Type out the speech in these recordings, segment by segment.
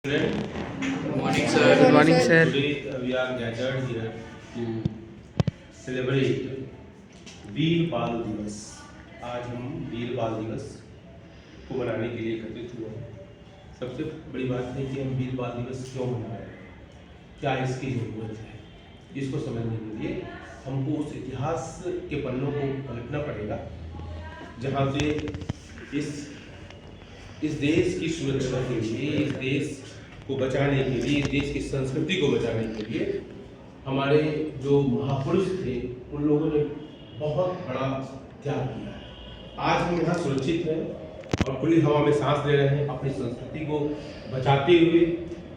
Good morning, sir. Good morning, sir. Today we are gathered here to celebrate वीर बाल दिवस। आज हम वीर बाल दिवस को मनाने के लिए एकत्रित हुए हैं। सबसे बड़ी बात है कि हम वीर बाल दिवस क्यों मना रहे हैं, क्या इसकी ज़रूरत है। इसको समझने के लिए हमको उस इतिहास के पन्नों को पलटना पड़ेगा जहाँ से इस देश की सुरक्षा के लिए, इस देश को बचाने के लिए, इस देश की संस्कृति को बचाने के लिए हमारे जो महापुरुष थे उन लोगों ने बहुत बड़ा त्याग किया है। आज हम यहाँ सुरक्षित हैं और खुली हवा में सांस ले रहे हैं, अपनी संस्कृति को बचाते हुए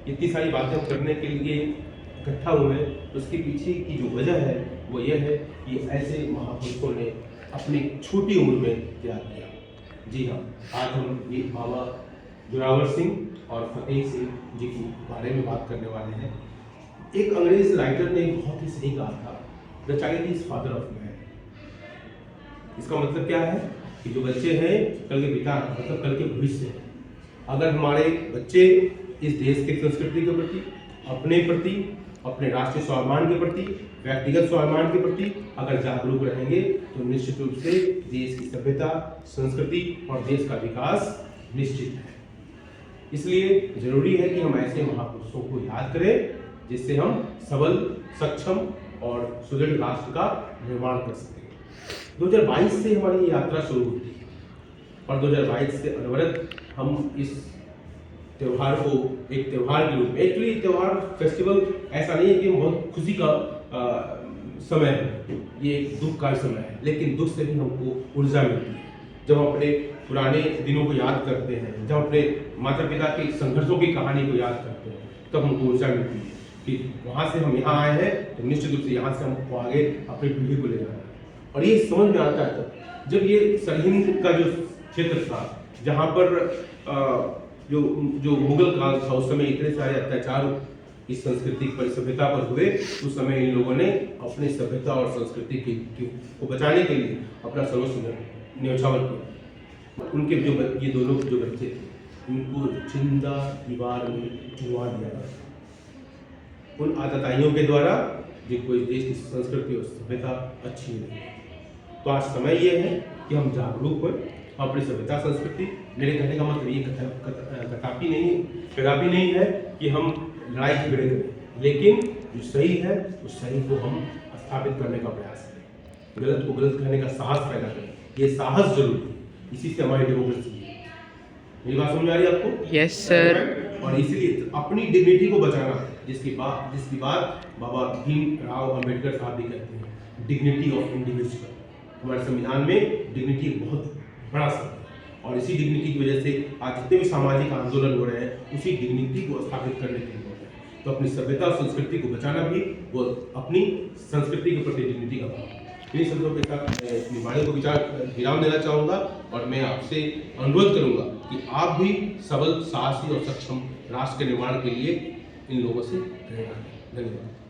इतनी सारी बातें करने के लिए इकट्ठा हुए हैं। उसके पीछे की जो वजह है वो ये है कि ऐसे महापुरुषों ने अपनी छोटी उम्र में त्याग किया। जी हाँ, आज हम ये बाबा जोरावर सिंह और फतेह सिंह जी के बारे में बात करने वाले हैं। एक अंग्रेज राइटर ने बहुत ही सही कहा था, the child is father of man. इसका मतलब क्या है कि जो बच्चे हैं कल के पिता, मतलब कल के भविष्य हैं। अगर हमारे बच्चे इस देश की संस्कृति के प्रति, अपने राष्ट्रीय स्वाभिमान के प्रति, व्यक्तिगत स्वाभिमान के प्रति अगर जागरूक रहेंगे तो निश्चित रूप से देश की सभ्यता, संस्कृति और देश का विकास निश्चित है। इसलिए जरूरी है कि हम ऐसे महापुरुषों को याद करें जिससे हम सबल, सक्षम और सुदृढ़ राष्ट्र का निर्माण कर सकें। 2022 से हमारी ये यात्रा शुरू होती है और 2022 से अनवरत हम इस त्यौहार को एक त्यौहार के रूप में, एक्चुअली त्यौहार फेस्टिवल ऐसा नहीं है कि बहुत खुशी का समय है, ये एक दुख का समय है, लेकिन दुख से भी हमको ऊर्जा मिलती है। जब हम अपने पुराने दिनों को याद करते हैं, जब अपने माता पिता के संघर्षों की कहानी को याद करते हैं, तब हमको ऊर्जा मिलती है कि वहाँ से हम यहाँ आए हैं तो निश्चित रूप से यहाँ से हमको आगे अपनी पीढ़ी को ले जाना है। और ये समझ में आता है जब ये सरहिंद का जो क्षेत्र था, जहाँ पर जो मुगल काल था, उस समय इतने सारे अत्याचार इस संस्कृति पर, सभ्यता पर हुए। उस समय इन लोगों ने अपनी सभ्यता और संस्कृति को बचाने के लिए अपना सर्वस्व न्यौछावर किया। उनके ये दोनों जो बच्चे थे उनको जिंदा दीवार में चुनवा दिया गया उन आतताइयों के द्वारा जिनको इस देश की संस्कृति और सभ्यता अच्छी नहीं। तो आज समय ये है कि हम जागरूक हो अपनी सभ्यता, संस्कृति। मेरे कहने का मतलब ये कदापि नहीं है कि हम लड़ाई झगड़े करें, लेकिन जो सही है उस सही को हम स्थापित करने का प्रयास करें, गलत को गलत कहने का साहस पैदा करें। ये साहस जरूरी है, इसी से हमारी डेमोक्रेसी है। मेरी बात समझ आ रही है आपको? Yes sir. और इसीलिए अपनी डिग्निटी को बचाना, जिसकी बात बाबा भीमराव अंबेडकर साहब भी कहते हैं, डिग्निटी ऑफ इंडिविजुअल। हमारे संविधान में डिग्निटी बहुत बड़ा शब्द है और इसी डिग्निटी की वजह से आज जितने भी सामाजिक आंदोलन हो रहे हैं उसी डिग्निटी को स्थापित करने के लिए हो रहे हैं। तो अपनी सभ्यता और संस्कृति को बचाना भी वो अपनी संस्कृति के प्रति डिग्निटी का भाव। इन्हीं शब्दों के साथ मैं अपनी वाणी को विराम देना चाहूँगा और मैं आपसे अनुरोध करूँगा कि आप भी सबल, साहसी और सक्षम राष्ट्र के निर्माण के लिए इन लोगों से प्रेरणा लें। धन्यवाद।